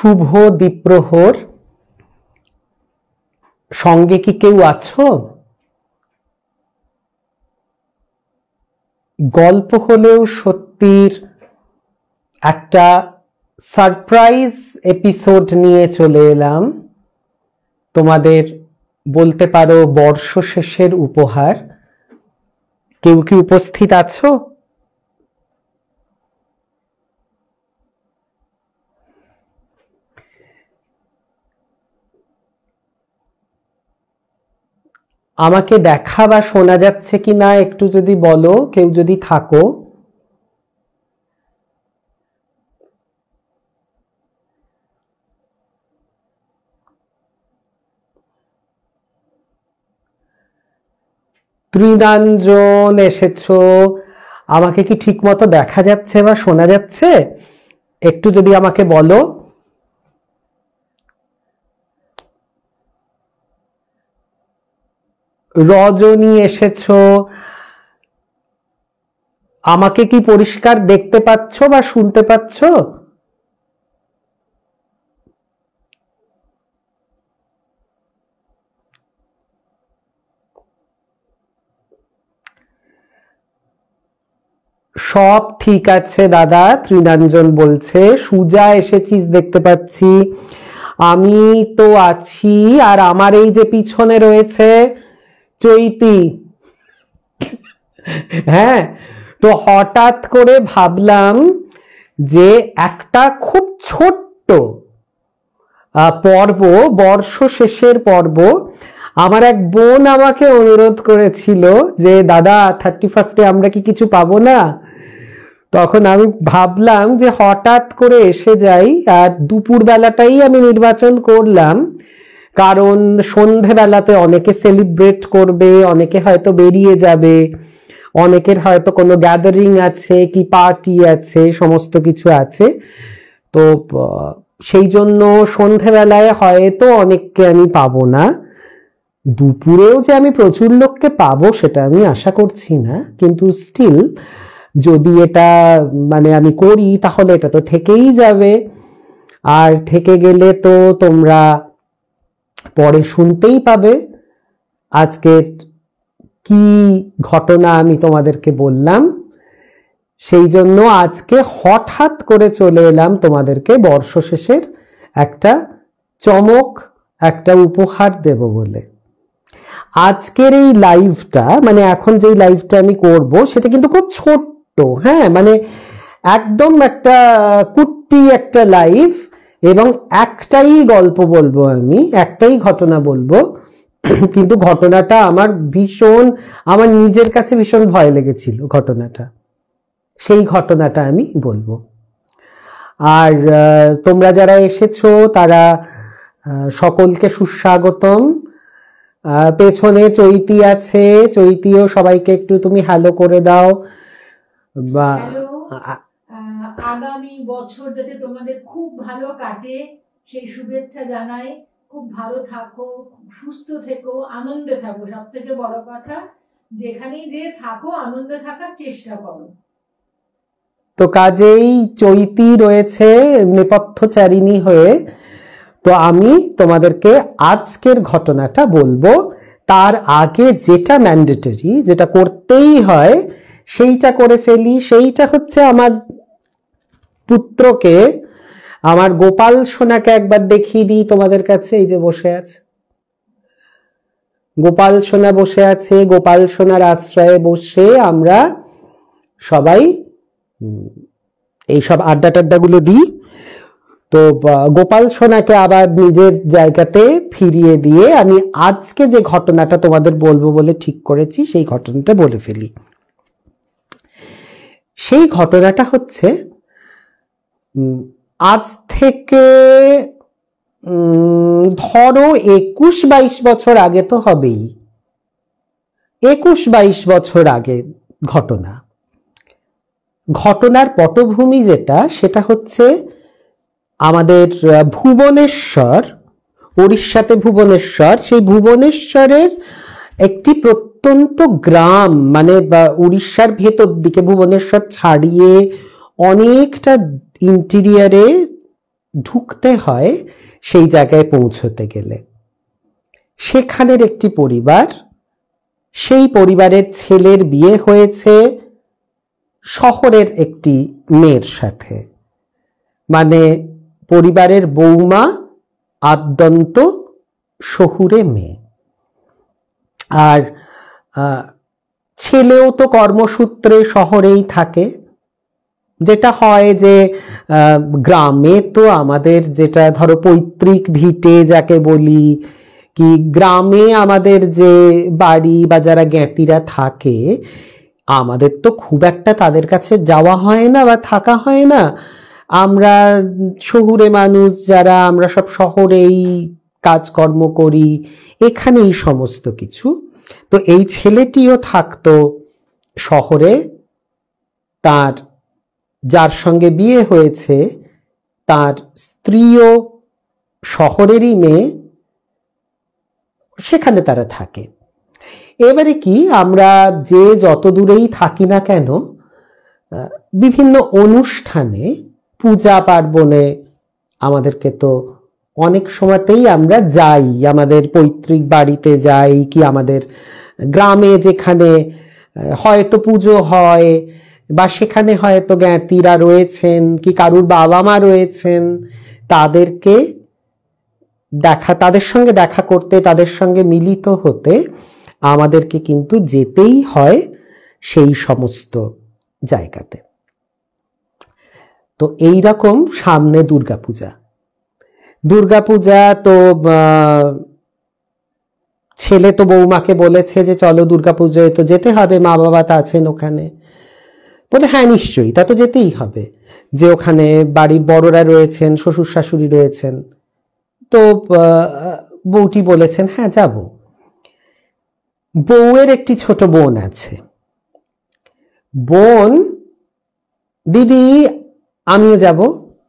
শুভ দ্বীপ্রহর। সঙ্গে কি কেউ আছো? গল্প হলেও সত্যির একটা সারপ্রাইজ এপিসোড নিয়ে চলে এলাম, তোমাদের বলতে পারো বর্ষ শেষের উপহার। কেউ কি উপস্থিত আছো? আমাকে দেখা বা শোনা যাচ্ছে কি না একটু যদি বলো, কেউ যদি থাকো। ত্রিনাঞ্জন এসেছো, আমাকে কি ঠিক মতো দেখা যাচ্ছে বা শোনা যাচ্ছে? একটু যদি আমাকে বলো। রজনী এসেছো, আমাকে কি পরিষ্কার দেখতে পাচ্ছ বা শুনতে পাচ্ছ? সব ঠিক আছে দাদা, ত্রিনাঞ্জন বলছে। সুজা এসেছিস দেখতে পাচ্ছি, আমি তো আছি। আর আমার এই যে পিছনে রয়েছে চৈতি। হ্যাঁ, তো হঠাৎ করে ভাবলাম যে একটা খুব ছোট্ট পর্ব, বর্ষ শেষের পর্ব। আমার এক বোন আমাকে অনুরোধ করেছিল যে দাদা 31 আমরা কি কিছু পাবো না? তখন আমি ভাবলাম যে হঠাৎ করে এসে যাই, আর দুপুর বেলাটাই আমি নির্বাচন করলাম, কারণ সন্ধেবেলাতে অনেকে সেলিব্রেট করবে, অনেকে হয়তো বেরিয়ে যাবে, অনেকের হয়তো কোনো গ্যাদারিং আছে কি পার্টি আছে, সমস্ত কিছু আছে। তো সেই জন্য সন্ধেবেলায় হয়তো অনেককে আমি পাবো না, দুপুরেও যে আমি প্রচুর লোককে পাবো সেটা আমি আশা করছি না, কিন্তু স্টিল যদি এটা মানে আমি করি তাহলে এটা তো থেকেই যাবে। আর থেকে গেলে তো তোমরা পরে শুনতেই পাবে আজকের কি ঘটনা আমি তোমাদেরকে বললাম। সেই জন্য আজকে হঠাৎ করে চলে এলাম তোমাদেরকে বর্ষ শেষের একটা চমক, একটা উপহার দেব বলে। আজকের এই লাইভটা, মানে এখন যেই লাইভটা আমি করব সেটা কিন্তু খুব ছোট্ট, হ্যাঁ, মানে একদম একটা কুট্টি একটা লাইভ, এবং একটাই গল্প বলবো, আমি একটাই ঘটনা বলবো। কিন্তু ঘটনাটা আমার আমার নিজের কাছে ভীষণ ভয় লেগেছিল ঘটনাটা, সেই ঘটনাটা আমি বলবো। আর তোমরা যারা এসেছো তারা সকলকে সুস্বাগতম। পেছনে চৈতি আছে, চৈতিও সবাইকে একটু তুমি হ্যালো করে দাও। বা আগামী বছর যাতে তোমাদের খুব ভালো কাটে সেই শুভেচ্ছা জানাই। খুব ভালো থাকো, সুস্থ থেকো, আনন্দে থাকো। সব থেকে বড় কথা, যেখানেই যে থাকো আনন্দে থাকার চেষ্টা করো। তো কাজেই চৈতি রয়েছে নেপথ্যচারিণী হয়ে। তো আমি তোমাদেরকে আজকের ঘটনাটা বলবো, তার আগে যেটা ম্যান্ডেটরি, যেটা করতেই হয় সেইটা করে ফেলি। সেইটা হচ্ছে আমার পুত্রকে, আমার গোপাল সোনাকে একবার দেখিয়ে দিই তোমাদের কাছে। এই যে বসে আছে গোপাল সোনা, বসে আছে। গোপাল সোনার আশ্রয়ে বসে আমরা সবাই এইসব আড্ডা টাড্ডাগুলো দিই। তো গোপাল সোনাকে আবার নিজের জায়গাতে ফিরিয়ে দিয়ে আমি আজকে যে ঘটনাটা তোমাদের বলবো বলে ঠিক করেছি সেই ঘটনাটা বলে ফেলি। সেই ঘটনাটা হচ্ছে আজ থেকে ধরো 21-22 বছর আগে তো হবেই, 21-22 বছর আগে ঘটনা। ঘটনার পটভূমি যেটা, সেটা হচ্ছে আমাদের ভুবনেশ্বর, উড়িষ্যাতে ভুবনেশ্বর। সেই ভুবনেশ্বরের একটি প্রত্যন্ত গ্রাম, মানে উড়িষ্যার ভেতর দিকে, ভুবনেশ্বর ছাড়িয়ে অনেকটা ইন্টেরিয়ারে ঢুকতে হয় সেই জায়গায় পৌঁছতে গেলে। সেখানের একটি পরিবার, সেই পরিবারের ছেলের বিয়ে হয়েছে শহরের একটি মেয়ের সাথে, মানে পরিবারের বৌমা আদ্যন্ত শহুরে মেয়ে। আর ছেলেও তো কর্মসূত্রে শহরেই থাকে। যেটা হয় যে গ্রামে তো আমাদের যেটা ধরো পৈতৃক ভিটে যাকে বলি, কি গ্রামে আমাদের যে বাড়ি বা যারা জ্ঞাতিরা থাকে, আমাদের তো খুব একটা তাদের কাছে যাওয়া হয় না বা থাকা হয় না। আমরা শহুরে মানুষ যারা, আমরা সব শহরেই কাজকর্ম করি, এখানেই সমস্ত কিছু। তো এই ছেলেটিও থাকতো শহরে, তার যার সঙ্গে বিয়ে হয়েছে তার স্ত্রীও শহরেরই মেয়ে, সেখানে তারা থাকে। এবারে কি, আমরা যে যত দূরেই থাকি না কেন, বিভিন্ন অনুষ্ঠানে, পূজা পার্বণে আমাদেরকে তো অনেক সময়তেই আমরা যাই, আমাদের পৈতৃক বাড়িতে যাই, কি আমাদের গ্রামে যেখানে হয়তো পুজো হয় বা সেখানে হয়তো জ্ঞাতিরা রয়েছেন, কি কারুর বাবা মা রয়েছেন, তাদেরকে দেখা, তাদের সঙ্গে দেখা করতে, তাদের সঙ্গে মিলিত হতে আমাদেরকে কিন্তু যেতেই হয় সেই সমস্ত জায়গাতে। তো এই রকম সামনে দুর্গাপূজা। দুর্গাপূজা তো ছেলে তো বৌমাকে বলেছে যে চলো দুর্গাপূজায় তো যেতে হবে, মা বাবা তা আছেন ওখানে। বলে হ্যাঁ নিশ্চয়ই, তা তো যেতেই হবে, যে ওখানে বাড়ির বড়রা রয়েছেন, শ্বশুর শাশুড়ি রয়েছেন। তো বউটি বলেছেন হ্যাঁ যাব। বউয়ের একটি ছোট বোন আছে। বোন, দিদি আমিও যাব।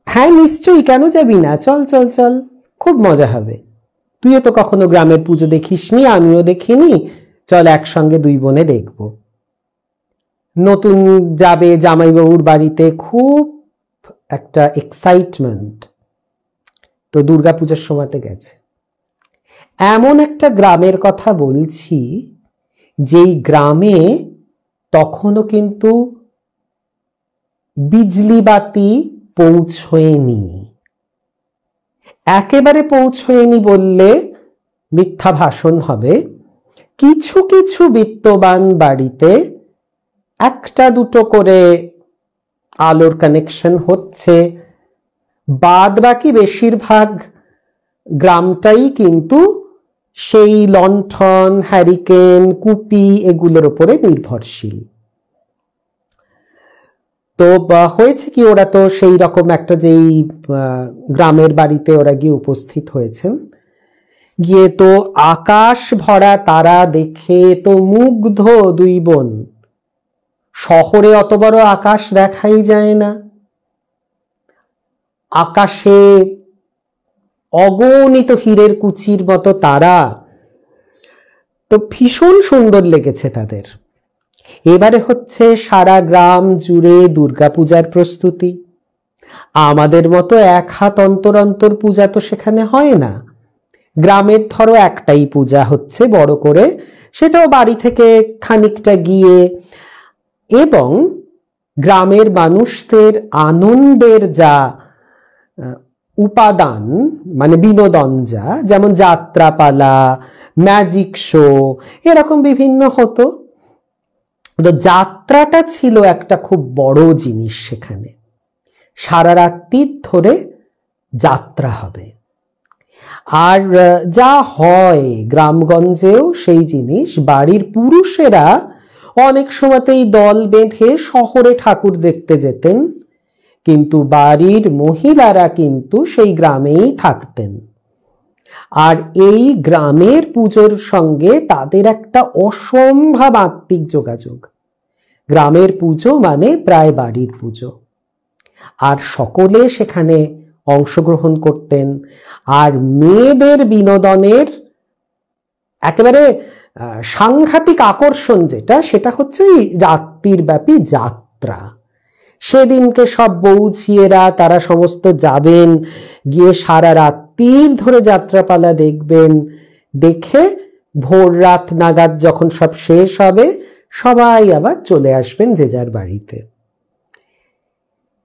হ্যাঁ নিশ্চয়ই, কেন যাবি না, চল চল চল, খুব মজা হবে। তুইও তো কখনো গ্রামের পুজো দেখিসনি, আমিও দেখিনি, চল একসঙ্গে দুই বোনে দেখব। নতুন যাবে জামাইবাবুর বাড়িতে, খুব একটা এক্সাইটমেন্ট। তো দুর্গাপূজার সময়তে গেছে। এমন একটা গ্রামের কথা বলছি, যেই গ্রামে তখনও কিন্তু বিজলি বাতি পৌঁছয়নি। একেবারে পৌঁছয়নি বললে মিথ্যা ভাষণ হবে। কিছু কিছু বিত্তবান বাড়িতে একটা দুটো করে আলোর কানেকশন হচ্ছে, বাদ বাকি বেশিরভাগ গ্রামটাই কিন্তু সেই লণ্ঠন, হ্যারিকেন, কুপি এগুলোর উপরে নির্ভরশীল। তো হয়েছে কি, ওরা তো সেই রকম একটা যেই গ্রামের বাড়িতে ওরা গিয়ে উপস্থিত হয়েছেন, গিয়ে তো আকাশ ভরা তারা দেখে তো মুগ্ধ দুই বোন। শহরে অত বড় আকাশ দেখাই যায় না, আকাশে অগণিত হীরের কুচির মতো তারা, তো ভীষণ সুন্দর লেগেছে তাদের। এবারে হচ্ছে সারা গ্রাম জুড়ে দুর্গাপূজার প্রস্তুতি। আমাদের মতো এক হাত অন্তর অন্তর পূজা তো সেখানে হয় না। গ্রামের ধরো একটাই পূজা হচ্ছে বড় করে, সেটাও বাড়ি থেকে খানিকটা গিয়ে, এবং গ্রামের মানুষদের আনন্দের যা উপাদান, মানে বিনোদন যা, যেমন যাত্রাপালা, ম্যাজিক শো, এরকম বিভিন্ন হতো। তো যাত্রাটা ছিল একটা খুব বড় জিনিস সেখানে। সারা রাত্রি ধরে যাত্রা হবে। আর যা হয় গ্রামগঞ্জেও সেই জিনিস, বাড়ির পুরুষেরা অনেক সময়তেই দল বেঁধে শহরে ঠাকুর দেখতে যেতেন, কিন্তু বাড়ির মহিলারা কিন্তু সেই গ্রামেই থাকতেন। আর এই গ্রামের পুজোর সঙ্গে তাদের একটা অসম্ভব আত্মিক যোগাযোগ। গ্রামের পুজো মানে প্রায় বাড়ির পুজো, আর সকলে সেখানে অংশগ্রহণ করতেন। আর মেয়েদের বিনোদনের একেবারে সাংঘাতিক আকর্ষণ যেটা, সেটা হচ্ছে এই রাত্রির ব্যাপী যাত্রা। সেদিনকে সব বউ ঝিয়েরা তারা সমস্ত যাবেন, গিয়ে সারা রাত্রির ধরে যাত্রাপালা দেখবেন। দেখে ভোর রাত নাগাদ যখন সব শেষ হবে, সবাই আবার চলে আসবেন যে যার বাড়িতে।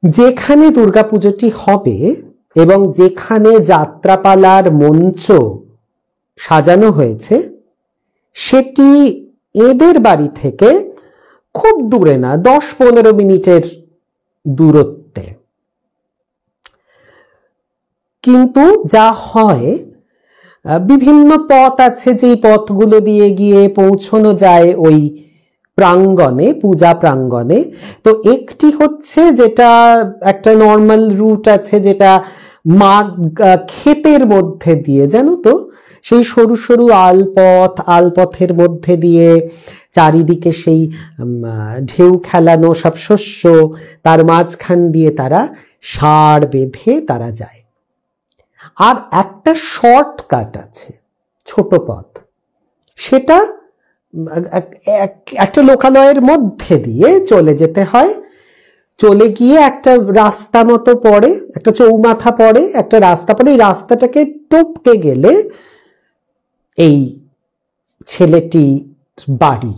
যেখানে দুর্গাপুজোটি হবে এবং যেখানে যাত্রাপালার মঞ্চ সাজানো হয়েছে, সেটি এদের বাড়ি থেকে খুব দূরে না, 10-15 মিনিটের দূরত্বে। কিন্তু যা হয়, বিভিন্ন পথ আছে, যেই পথগুলো দিয়ে গিয়ে পৌঁছানো যায় ওই প্রাঙ্গণে, পূজা প্রাঙ্গণে। তো একটি হচ্ছে যেটা একটা নর্মাল রুট আছে, যেটা মাঠ ক্ষেতের মধ্যে দিয়ে, জানো তো, সেই সরু সরু আলপথের মধ্যে দিয়ে চারিদিকে সেই ঢেউ খেলানো সব শস্য, তার মাঝখান দিয়ে তারা ষাঁড় বেঁধে তারা যায়। আর একটা শর্টকাট আছে, ছোট পথ, সেটা একটা লোকালয়ের মধ্যে দিয়ে চলে যেতে হয়। চলে গিয়ে একটা রাস্তা মতো পড়ে, একটা চৌমাথা পড়ে, একটা রাস্তা পড়ে। এই রাস্তাটাকে টপকে গেলে এই ছেলেটি বাড়ি,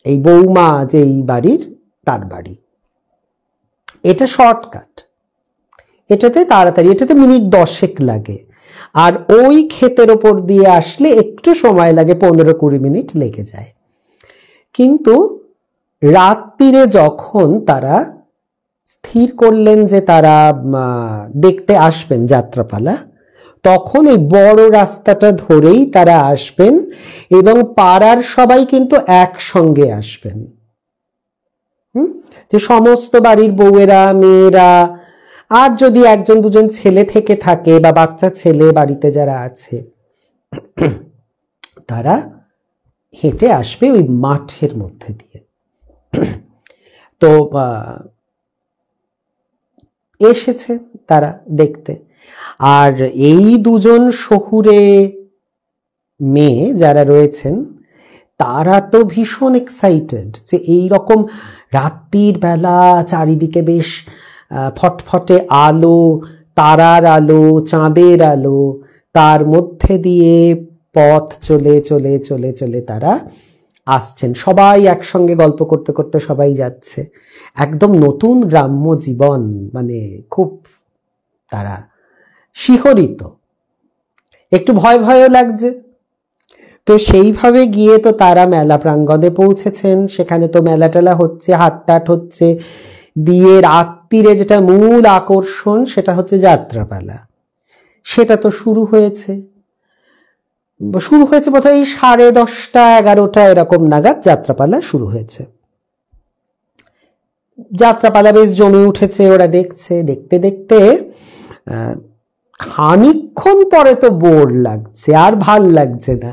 এই বৌমা যেই বাড়ির, তার বাড়ি। এটা শর্টকাট, এটাতে তাড়াতাড়ি, এটাতে মিনিট 10 লাগে। আর ওই ক্ষেতের ওপর দিয়ে আসলে একটু সময় লাগে, 15-20 মিনিট লেগে যায়। কিন্তু রাত্রিরে যখন তারা স্থির করলেন যে তারা দেখতে আসবেন যাত্রাপালা, তখন ওই বড় রাস্তাটা ধরেই তারা আসবেন এবং পাড়ার সবাই কিন্তু একসঙ্গে আসবেন। যে সমস্ত বাড়ির বউয়েরা, মেয়েরা, আর যদি 1-2 ছেলে থেকে থাকে বা বাচ্চা ছেলে বাড়িতে যারা আছে, তারা হেঁটে আসবে ওই মাঠের মধ্যে দিয়ে। তো এসেছে তারা দেখতে। আর এই দুজন শহুরে মেয়ে যারা রয়েছেন, তারা তো ভীষণ এক্সাইটেড যে এই রকম রাত্রির বেলা চারিদিকে বেশ ফটফটে আলো, তারার আলো, চাঁদের আলো, তার মধ্যে দিয়ে পথ চলে চলে চলে চলে তারা আসছেন। সবাই একসঙ্গে গল্প করতে করতে সবাই যাচ্ছে। একদম নতুন গ্রাম্য জীবন, মানে খুব তারা শিহরিত, একটু ভয় ভয়ও লাগছে। তো সেইভাবে গিয়ে তো তারা মেলা প্রাঙ্গণে পৌঁছেছেন। সেখানে তো মেলা টেলা হচ্ছে, হাটটাট হচ্ছে, দিয়ে রাত্রিরে যেটা মূল আকর্ষণ সেটা হচ্ছে যাত্রাপালা। সেটা তো শুরু হয়েছে বোধহয় 10:30-11টা এরকম নাগাদ যাত্রাপালা শুরু হয়েছে। যাত্রাপালা বেশ জমে উঠেছে, ওরা দেখছে। দেখতে দেখতে খানিকক্ষণ পরে তো বোর লাগছে, আর ভাল লাগছে না।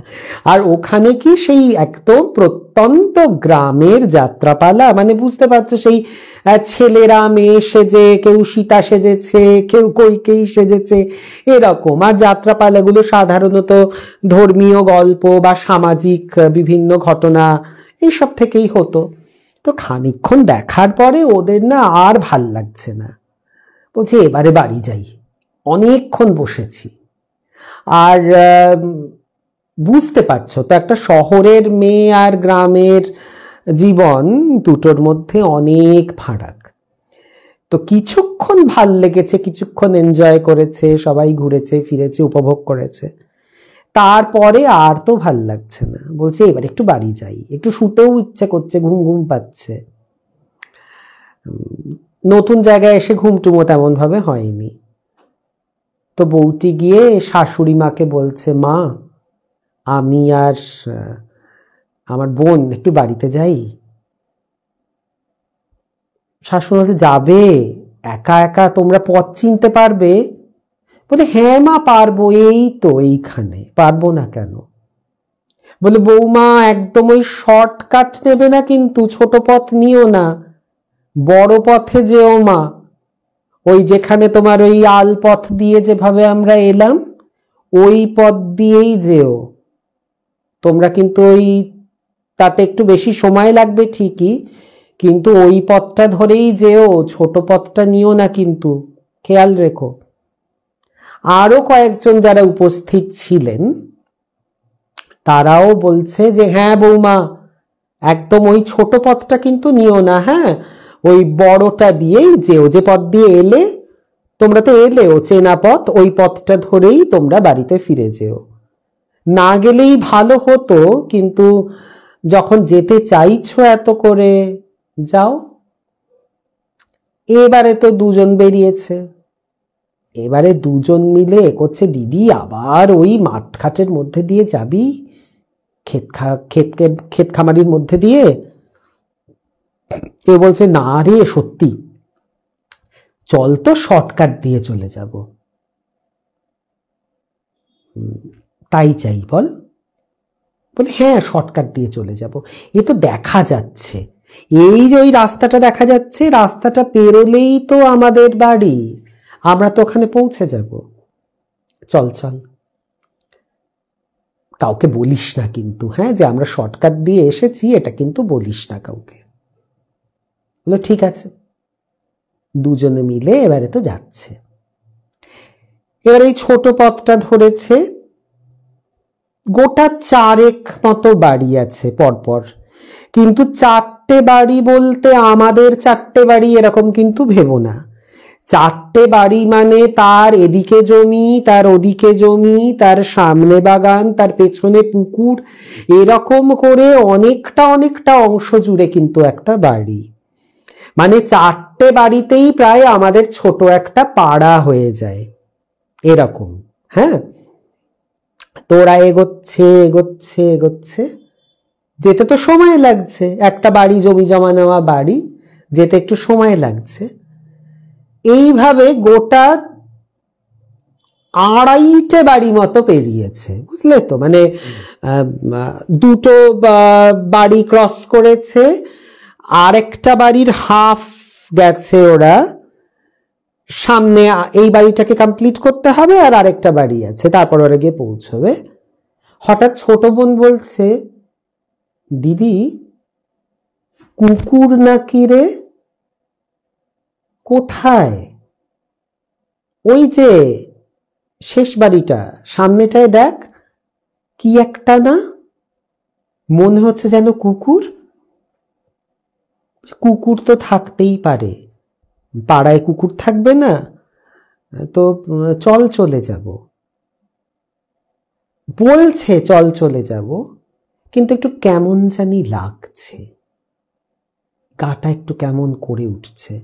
আর ওখানে কি সেই একদম প্রত্যন্ত গ্রামের যাত্রাপালা, মানে বুঝতে পারছো, সেই ছেলেরা মেয়ে সেজে, কেউ সীতা সেজেছে, কেউ কইকেই সেজেছে, এরকম। আর যাত্রাপালাগুলো সাধারণত ধর্মীয় গল্প বা সামাজিক বিভিন্ন ঘটনা এইসব থেকেই হতো। তো খানিকক্ষণ দেখার পরে ওদের না আর ভাল লাগছে না, বলছে এবারে বাড়ি যাই, অনেকক্ষণ বসেছি। আর বুঝতে পারছো তো, একটা শহরের মেয়ে আর গ্রামের জীবন, দুটোর মধ্যে অনেক ফারাক। তো কিছুক্ষণ ভাল লেগেছে, কিছুক্ষণ এনজয় করেছে, সবাই ঘুরেছে ফিরেছে, উপভোগ করেছে। তারপরে আর তো ভাল লাগছে না, বলছে এবার একটু বাড়ি যাই, একটু শুতেও ইচ্ছে করছে, ঘুম ঘুম পাচ্ছে। নতুন জায়গায় এসে ঘুমটুমো তেমন ভাবে হয়নি। তো বউটি গিয়ে শাশুড়ি মাকে বলছে, মা আমি আর আমার বোন একটু বাড়িতে যাই। শাশুড়ি বলছে, যাবে? একা একা তোমরা পথ চিনতে পারবে? বলে, হ্যাঁ মা পারবো, এই তো এইখানে, পারবো না কেন? বলে, বৌমা একদম ওই শর্টকাট নেবে না কিন্তু, ছোট পথ নিও না, বড় পথে যেও মা। ওই যেখানে তোমার ওই আল পথ দিয়ে যেভাবে আমরা এলাম, ওই পথ দিয়েই যেও তোমরা। কিন্তু ওই তাতে একটু বেশি সময় লাগবে ঠিকই, কিন্তু ওই পথটা ধরেই যেও, ছোট পথটা নিও না, কিন্তু খেয়াল রেখো। আরো কয়েকজন যারা উপস্থিত ছিলেন তারাও বলছে যে হ্যাঁ বৌমা, একদম ওই ছোট পথটা কিন্তু নিও না, হ্যাঁ ওই বড়টা দিয়েই যেও, যে পথ দিয়ে এলে, তোমরা তো এলেও চেনা পথ, ওই পথটা ধরেই তোমরা বাড়িতে ফিরে যেও। না গেলেই ভালো হতো, কিন্তু যখন যেতে চাইছো এত করে, যাও। এবারে তো দুজন বেরিয়েছে, এবারে দুজন মিলে করছে, দিদি আবার ওই মাঠঘাটের মধ্যে দিয়ে যাবি, ক্ষেত খামারির মধ্যে দিয়ে? এ বলছে না রে সত্যি, চল তো শর্টকাট দিয়ে চলে যাব। তাই চাই বল? বলে হ্যাঁ শর্টকাট দিয়ে চলে যাব, এ তো দেখা যাচ্ছে, এই যে ওই রাস্তাটা দেখা যাচ্ছে, রাস্তাটা পেরোলেই তো আমাদের বাড়ি, আমরা তো ওখানে পৌঁছে যাব, চল চল। কাউকে বলিস না কিন্তু, হ্যাঁ যে আমরা শর্টকাট দিয়ে এসেছি, এটা কিন্তু বলিস না কাউকে। বললো ঠিক আছে। দুজনে মিলে এবারে তো যাচ্ছে। এবার এই ছোট পথটা ধরেছে, গোটা 4 মতো বাড়ি আছে পরপর, কিন্তু 4টে বাড়ি বলতে আমাদের 4টে বাড়ি এরকম কিন্তু ভেবো না। 4টে বাড়ি মানে তার এদিকে জমি, তার ওদিকে জমি, তার সামনে বাগান, তার পেছনে পুকুর, এরকম করে অনেকটা অনেকটা অংশ জুড়ে কিন্তু একটা বাড়ি। মানে 4টে বাড়িতেই প্রায় আমাদের ছোট একটা পাড়া হয়ে যায়, এরকম। হ্যাঁ, তোরা এগোচ্ছে এগোচ্ছে এগোচ্ছে, যেতে তো সময় লাগছে, একটা বাড়ি জমি জমা নেওয়া বাড়ি, যেতে একটু সময় লাগছে। এইভাবে গোটা 2.5টে বাড়ি মতো পেরিয়েছে, বুঝলে তো? মানে 2টো বাড়ি ক্রস করেছে, আরেকটা বাড়ির হাফ গেছে ওরা, সামনে এই বাড়িটাকে কমপ্লিট করতে হবে, আর আরেকটা বাড়ি আছে, তারপর ওরা গিয়ে পৌঁছবে। হঠাৎ ছোট বোন বলছে, দিদি কুকুর নাকি রে? কোথায়? ওই যে শেষ বাড়িটা, সামনেটায় দেখ, কি একটা না, মনে হচ্ছে যেন কুকুর। কুকুর তো থাকতেই পারে, পাড়ায় কুকুর থাকবে না? তো চল চলে যাব। বলছে চল চলে যাব, কিন্তু একটু কেমন জানি লাগছে, গাটা একটু কেমন করে উঠছে।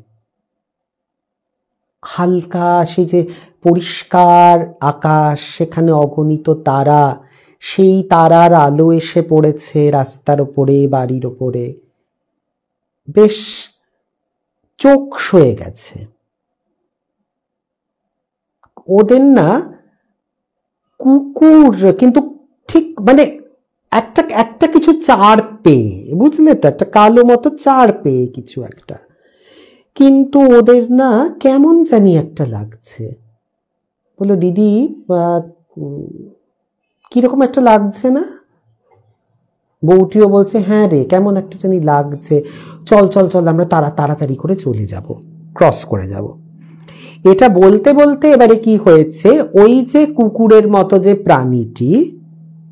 হালকা সে যে পরিষ্কার আকাশ, সেখানে অগণিত তারা, সেই তারার আলো এসে পড়েছে রাস্তার ওপরে, বাড়ির ওপরে, বেশ চোখ সয়ে গেছে ওদের না। কুকুর কিন্তু ঠিক মানে একটা একটা কিছু চার পেয়ে, বুঝলে তো, একটা কালো মতো চার পেয়ে কিছু একটা, কিন্তু ওদের না কেমন জানি একটা লাগছে। বললো দিদি কিরকম একটা লাগছে না? বউটিও বলছে হ্যাঁ রে, কেমন একটা জানি লাগছে, চল চল চল আমরা তাড়াতাড়ি করে চলে যাব, ক্রস করে যাব। এটা বলতে বলতে এবারে কি হয়েছে, ওই যে কুকুরের মতো যে প্রাণীটি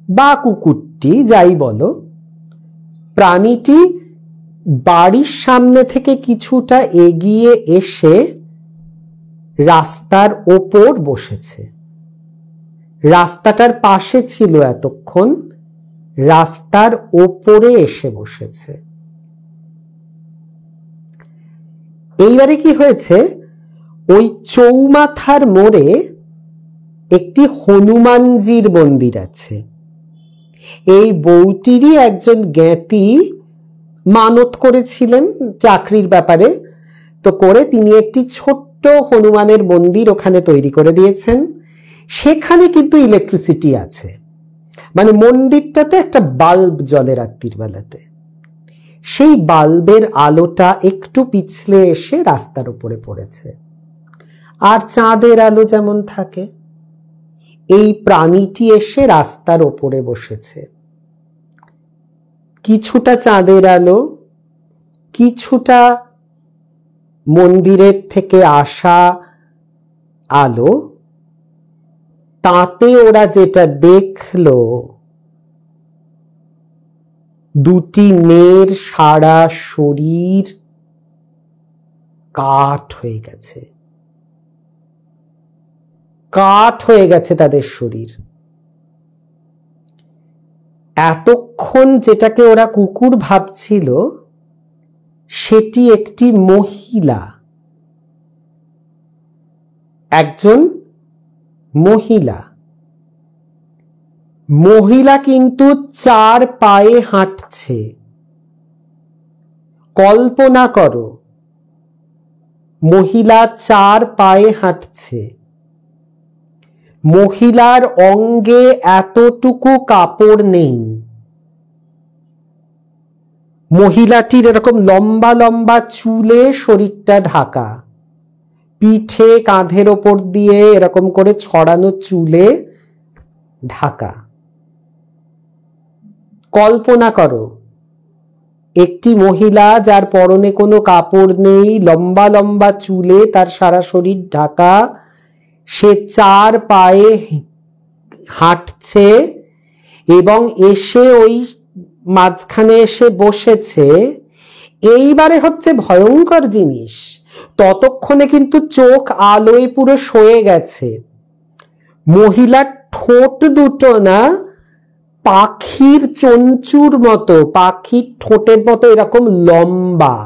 বা কুকুরটি যাই বলো, প্রাণীটি বাড়ির সামনে থেকে কিছুটা এগিয়ে এসে রাস্তার ওপর বসেছে। রাস্তাটার পাশে ছিল এতক্ষণ, রাস্তার ওপরে এসে বসেছে। এইবারে কি হয়েছে, ওই চৌমাথার মোড়ে একটি হনুমানজির মন্দির আছে। এই বউটিরই একজন জ্ঞাতি মানত করেছিলেন চাকরির ব্যাপারে, তো করে তিনি একটি ছোট্ট হনুমানের মন্দির ওখানে তৈরি করে দিয়েছেন। সেখানে কিন্তু ইলেকট্রিসিটি আছে, মানে মন্দিরটাতে একটা বাল্ব জ্বলে রাত্রির বেলাতে, সেই বাল্বের আলোটা একটু পিছলে এসে রাস্তার উপরে পড়েছে। আর চাঁদের আলো যেমন থাকে, এই প্রাণীটি এসে রাস্তার ওপরে বসেছে। কিছুটা চাঁদের আলো, কিছুটা মন্দিরের থেকে আসা আলো, তাতে ওরা যেটা দেখলো, দুটি মেয়ের সারা শরীর কাঠ হয়ে গেছে, কাঠ হয়ে গেছে তাদের শরীর। এতক্ষণ যেটাকে ওরা কুকুর ভাবছিল সেটি একটি মহিলা, একজন মহিলা। মহিলা কিন্তু 4 পায়ে হাঁটছে। কল্পনা করো, মহিলা 4 পায়ে হাঁটছে। মহিলার অঙ্গে এতটুকু কাপড় নেই। মহিলাটির এরকম লম্বা লম্বা চুলে শরীরটা ঢাকা, পিঠে কাঁধের ওপর দিয়ে এরকম করে ছড়ানো চুলে ঢাকা। কল্পনা করো, একটি মহিলা যার পরনে কোনো কাপড় নেই, লম্বা লম্বা চুলে তার সারা শরীর ঢাকা, সে 4 পায়ে হাঁটছে এবং এসে ওই মাঝখানে এসে বসেছে। এইবারে হচ্ছে ভয়ঙ্কর জিনিস, ততক্ষণে কিন্তু চোখ আলোয় পুরো সয়ে গেছে। মহিলার ঠোঁট দুটো না পাখির চঞ্চুর মতো, পাখির ঠোঁটের মতো এরকম লম্বা।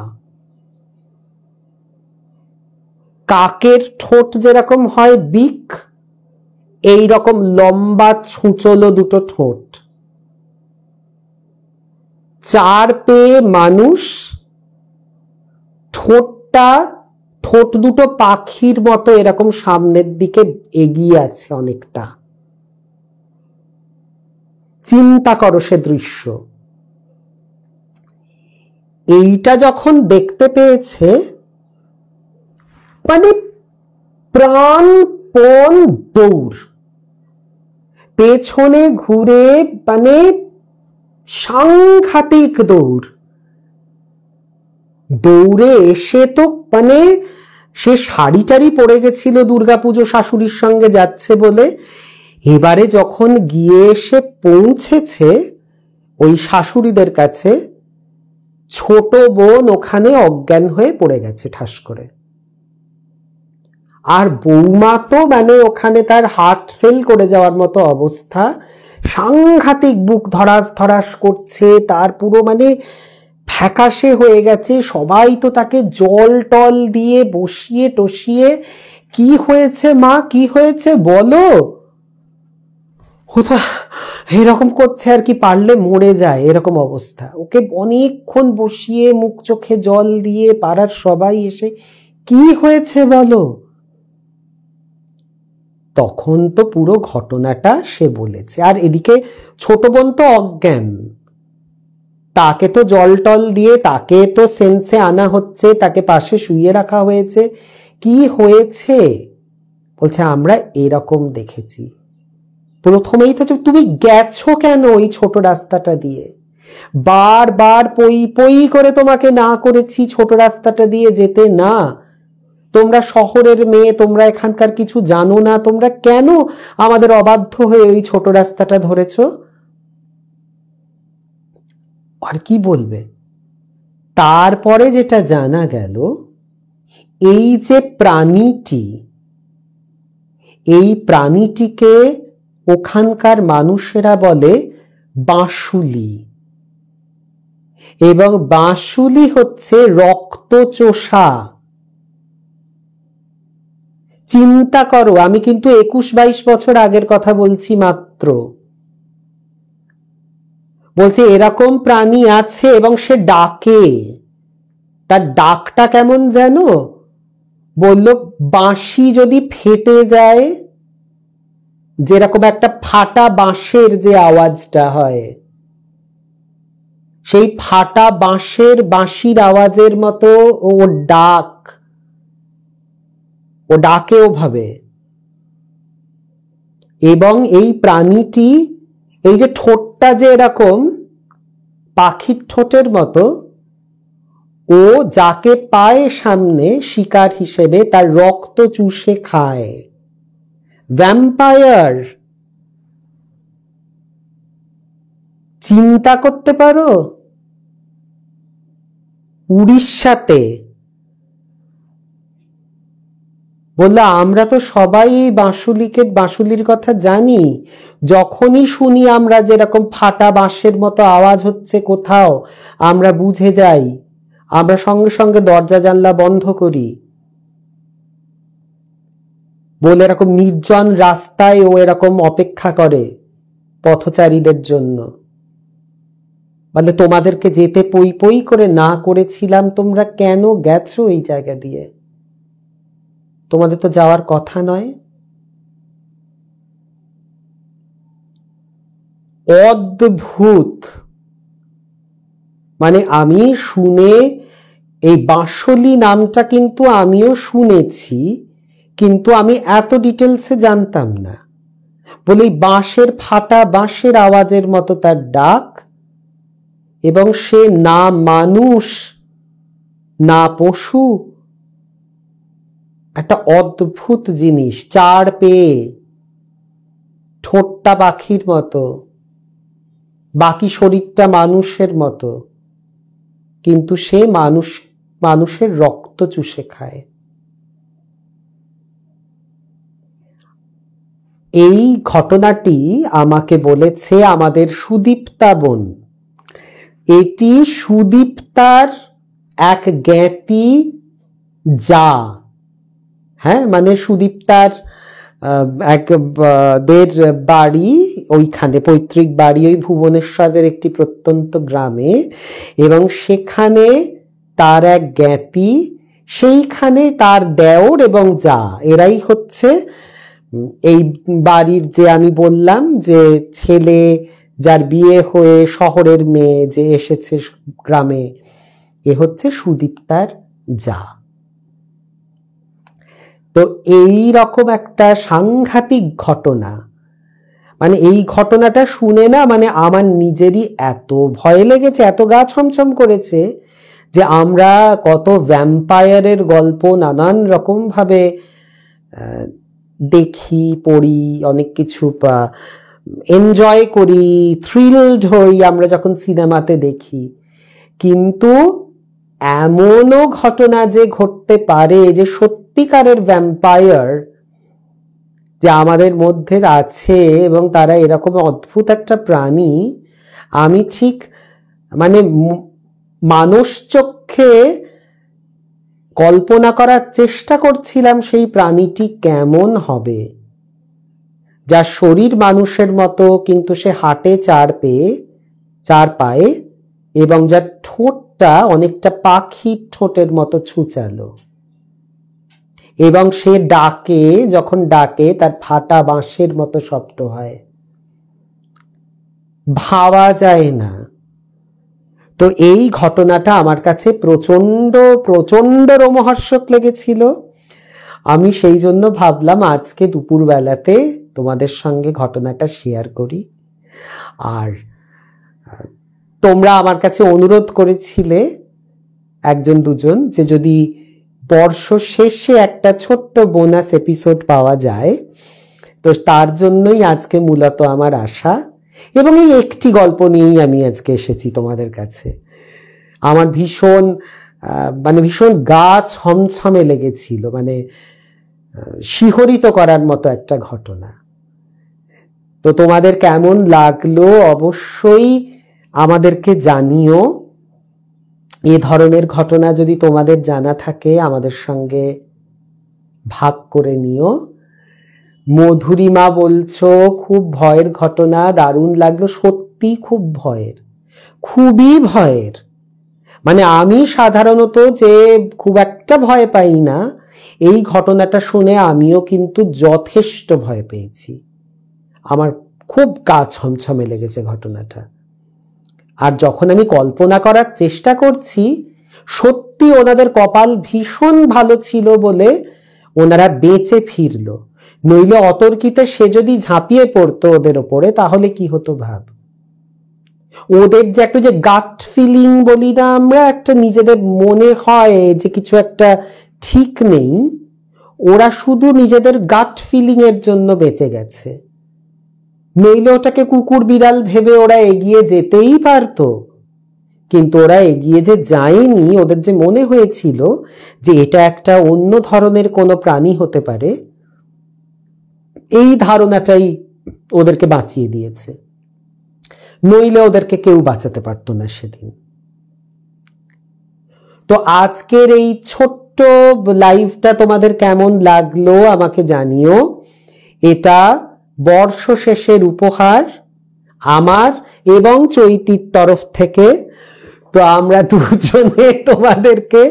কাকের ঠোঁট যেরকম হয় বিক, এই রকম লম্বা ছুঁচলো দুটো ঠোঁট। 4 পেয়ে মানুষ, ঠোঁট দুটো পাখির মতো এরকম সামনের দিকে এগিয়ে আছে অনেকটা। চিন্তা করো সে দৃশ্য। এইটা যখন দেখতে পেয়েছে, মানে প্রাণপণ দৌড়, পেছনে ঘুরে, মানে সাংঘাতিক দৌড়। দৌড়ে এসে তো মানে সে শাড়ি টাড়ি পরে গেছিল দুর্গাপুজো শাশুড়ির সঙ্গে যাচ্ছে বলে। এবারে যখন গিয়ে এসে পৌঁছেছে ওই শাশুড়িদের কাছে, ছোট বোন ওখানে অজ্ঞান হয়ে পড়ে গেছে ঠাস করে। আর বৌমা তো মানে ওখানে তার হার্ট ফেল করে যাওয়ার মতো অবস্থা, সাংঘাতিক বুক ধরাস ধরাস করছে, তার পুরো মানে ফ্যাকাশে হয়ে গেছে। সবাই তো তাকে জল টল দিয়ে বসিয়ে টসিয়ে, কি হয়েছে মা, কি হয়েছে বলো, এরকম করছে আর কি, পারলে মরে যায় এরকম অবস্থা। ওকে অনেকক্ষণ বসিয়ে মুখ চোখে জল দিয়ে পাড়ার সবাই এসে, কি হয়েছে বলো। তখন তো পুরো ঘটনাটা সে বলেছে। আর এদিকে ছোট বোন তো অজ্ঞান, তাকে তো জল টল দিয়ে তাকে তো সেন্সে আনা হচ্ছে, তাকে পাশে শুইয়ে রাখা হয়েছে। কি হয়েছে বলছে, আমরা এরকম দেখেছি। প্রথমেই তো তুমি গেছো কেন ওই ছোট রাস্তাটা দিয়ে, বারবার পই পই করে তোমাকে না করেছি ছোট রাস্তাটা দিয়ে যেতে না। তোমরা শহরের মেয়ে, তোমরা এখানকার কিছু জানো না, তোমরা কেন আমাদের অবাধ্য হয়ে ওই ছোট রাস্তাটা ধরেছ। আর কি বলবে। তারপরে যেটা জানা গেল, এই যে প্রাণীটি, এই প্রাণীটিকে ওখানকার মানুষেরা বলে বাঁশুলি, এবং বাঁশুলি হচ্ছে রক্তচোষা। চিন্তা করো, আমি কিন্তু 21-22 বছর আগের কথা বলছি মাত্র। বলছে এরকম প্রাণী আছে এবং সে ডাকে। তার ডাকটা কেমন জানো, বলল বাঁশি যদি ফেটে যায়, যেরকম একটা ফাটা বাঁশের যে আওয়াজটা হয়, সেই ফাটা বাঁশের বাঁশির আওয়াজের মতো ও ডাক, ও ডাকে ওভাবে। এবং এই প্রাণীটি, এই যে ঠোঁটটা যে এরকম পাখির ঠোঁটের মতো, ও যাকে পায় সামনে শিকার হিসেবে তার রক্ত চুষে খায়। ভ্যাম্পায়ার, চিন্তা করতে পারো? উড়িষ্যাতে বললো আমরা তো সবাই বাঁশুলির কথা জানি, যখনই শুনি আমরা যেরকম ফাটা বাঁশের মতো আওয়াজ হচ্ছে কোথাও, আমরা বুঝে যাই, আমরা সঙ্গে সঙ্গে দরজা জানলা বন্ধ করি। বলে এরকম নির্জন রাস্তায় ও এরকম অপেক্ষা করে পথচারীদের জন্য। বলে তোমাদেরকে যেতে পই পই করে না করেছিলাম, তোমরা কেন গেছো এই জায়গা দিয়ে? তোমাদের তো যাওয়ার কথা নয়। অদ্ভুত। মানে আমি শুনে, এই বাঁশলি নামটা কিন্তু আমিও শুনেছি, কিন্তু আমি এত ডিটেলসে জানতাম না। বলে বাঁশের ফাটা বাঁশের আওয়াজের মতো তার ডাক, এবং সে না মানুষ না পশু, একটা অদ্ভুত জিনিস। চার পেয়ে, ঠোঁটটা পাখির মতো, বাকি শরীরটা মানুষের মতো, কিন্তু সে মানুষের রক্ত চুষে খায়। এই ঘটনাটি আমাকে বলেছে আমাদের সুদীপ্তা বোন। এটি সুদীপ্তার এক জ্ঞাতি যা, হ্যাঁ, মানে সুদীপ্তার দের বাড়ি ওইখানে, পৈতৃক বাড়ি ওই ভুবনেশ্বরের একটি প্রত্যন্ত গ্রামে, এবং সেখানে তার এক জ্ঞাতি, সেইখানে তার দেওর এবং যা, এরাই হচ্ছে এই বাড়ির, যে আমি বললাম যে ছেলে যার বিয়ে হয়ে শহরের মেয়ে যে এসেছে গ্রামে, এ হচ্ছে সুদীপ্তার যা। তো এই রকম একটা সাংঘাতিক ঘটনা, মানে এই ঘটনাটা শুনে না, মানে আমার নিজেরই এত ভয় লেগেছে, এত গা ছমছম করেছে, যে আমরা কত ভ্যাম্পায়ারের গল্প নানান রকম ভাবে দেখি, পড়ি, অনেক কিছু এনজয় করি, থ্রিলড হই আমরা যখন সিনেমাতে দেখি, কিন্তু এমনও ঘটনা যে ঘটতে পারে, যে সত্যিকারের ভ্যাম্পায়ার যে আমাদের মধ্যে আছে, এবং তারা এরকম অদ্ভুত একটা প্রাণী, আমি ঠিক মানে মানুষ চক্ষে কল্পনা করার চেষ্টা করছিলাম সেই প্রাণীটি কেমন হবে, যার শরীর মানুষের মতো কিন্তু সে হাঁটে চার পায়ে, এবং যার ঠোঁটটা অনেকটা পাখির ঠোঁটের মতো ছুচালো, এবং সে ডাকে, যখন ডাকে তার ফাটা বাঁশের মতো শব্দ হয়, ভাবা যায় না। তো এই ঘটনাটা আমার কাছে প্রচন্ড প্রচন্ড রোমহর্ষক লেগেছিল। আমি সেই জন্য ভাবলাম আজকে দুপুরবেলাতে তোমাদের সঙ্গে ঘটনাটা শেয়ার করি। আর তোমরা আমার কাছে অনুরোধ করেছিলে একজন দুজন, যে যদি বর্ষ শেষে একটা ছোট্ট বোনাস এপিসোড পাওয়া যায়, তো তার জন্যই আজকে মূলত আমার আশা, এবং এই একটি গল্প নিয়েই আমি আজকে এসেছি তোমাদের কাছে। আমার ভীষণ গা ছমছমে লেগেছিল, মানে শিহরিত করার মতো একটা ঘটনা। তো তোমাদের কেমন লাগলো অবশ্যই আমাদেরকে জানিও। এ ধরনের ঘটনা যদি তোমাদের জানা থাকে আমাদের সঙ্গে ভাগ করে নিও। মধুরিমা বলছো খুব ভয়ের ঘটনা, দারুণ লাগলো। সত্যি খুব ভয়ের, খুবই ভয়ের। মানে আমি সাধারণত যে খুব একটা ভয় পাই না, এই ঘটনাটা শুনে আমিও কিন্তু যথেষ্ট ভয় পেয়েছি। আমার খুব গা ছমছমে লেগেছে ঘটনাটা। আর যখন আমি কল্পনা করার চেষ্টা করছি, সত্যি ওনাদের কপাল ভীষণ ভালো ছিল বলে ওনারা বেঁচে ফিরল, নইলে অতর্কিতে সে যদি ঝাঁপিয়ে পড়তো ওদের ওপরে, তাহলে কি হতো ভাব। ওদের যে একটা যে গাট ফিলিং বলি না আমরা, একটা নিজেদের মনে হয় যে কিছু একটা ঠিক নেই, ওরা শুধু নিজেদের গাট ফিলিং এর জন্য বেঁচে গেছে। নইলে ওটাকে কুকুর বিড়াল ভেবে ওরা এগিয়ে যেতেই পারতো, কিন্তু ওরা এগিয়ে যে যায়নি, ওদের যে মনে হয়েছিল যে এটা একটা অন্য ধরনের কোনো প্রাণী হতে পারে, এই ধারণাটাই ওদেরকে বাঁচিয়ে দিয়েছে। নইলে ওদেরকে কেউ বাঁচাতে পারতো না সেদিন। তো আজকের এই ছোট্ট লাইভটা তোমাদের কেমন লাগলো আমাকে জানিও। এটা বর্ষ শেষের উপহার আমার এবং চৈতির তরফ থেকে। তো আমরা দুজনে তোমাদেরকে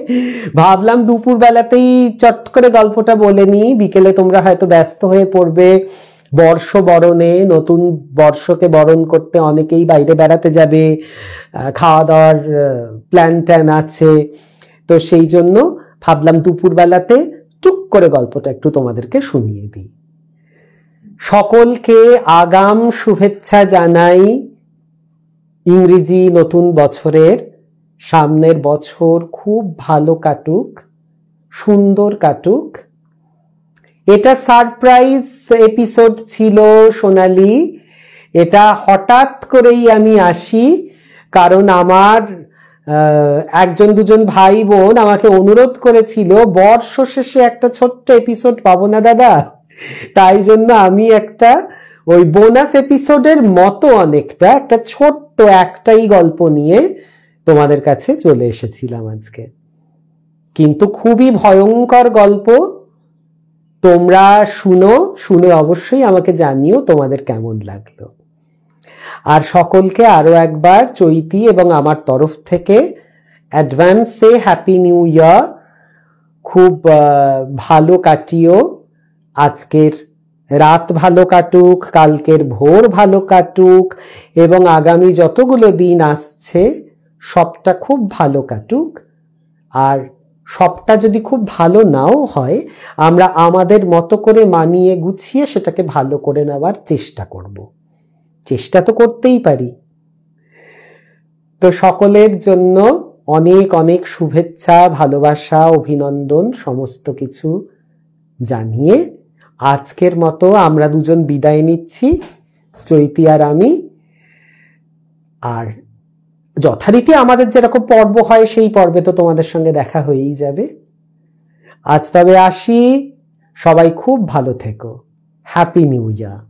ভাবলাম দুপুর বেলাতেই চট করে গল্পটা বলে নিই, বিকেলে তোমরা হয়তো ব্যস্ত হয়ে পড়বে বর্ষ বরণে, নতুন বর্ষকে বরণ করতে অনেকেই বাইরে বেড়াতে যাবে, খাওয়া দাওয়ার প্ল্যান ট্যান আছে। তো সেই জন্য ভাবলাম দুপুর বেলাতে টুক করে গল্পটা একটু তোমাদেরকে শুনিয়ে দিই। সকলকে আগাম শুভেচ্ছা জানাই ইংরেজি নতুন বছরের। সামনের বছর খুব ভালো কাটুক, সুন্দর কাটুক। এটা সারপ্রাইজ এপিসোড ছিল সোনালি, এটা হঠাৎ করেই আমি আসি, কারণ আমার একজন দুজন ভাই বোন আমাকে অনুরোধ করেছিল বর্ষ শেষে একটা ছোট্ট এপিসোড পাবো না দাদা, তাই জন্য আমি একটা ওই বোনাস এপিসোডের মতো অনেকটা একটা ছোট্ট একটাই গল্প নিয়ে তোমাদের কাছে চলে এসেছিলাম আজকে। কিন্তু খুবই ভয়ঙ্কর গল্প, তোমরা শুনে অবশ্যই আমাকে জানিও তোমাদের কেমন লাগলো। আর সকলকে আরো একবার চৈতি এবং আমার তরফ থেকে অ্যাডভান্সে হ্যাপি নিউ ইয়ার। খুব ভালো কাটিও, আজকের রাত ভালো কাটুক, কালকের ভোর ভালো কাটুক, এবং আগামী যতগুলো দিন আসছে সবটা খুব ভালো কাটুক। আর সবটা যদি খুব ভালো নাও হয়, আমরা আমাদের মতো করে মানিয়ে গুছিয়ে সেটাকে ভালো করে নেওয়ার চেষ্টা করব। চেষ্টা তো করতেই পারি। তো সকলের জন্য অনেক অনেক শুভেচ্ছা, ভালোবাসা, অভিনন্দন সমস্ত কিছু জানিয়ে আজকের মতো আমরা দুজন বিদায় নিচ্ছি, চৈতি আর আমি। আর যথারীতি আমাদের যেরকম পর্ব হয় সেই পর্বে তো তোমাদের সঙ্গে দেখা হয়েই যাবে। আজ তবে আসি, সবাই খুব ভালো থেকো। Happy new year.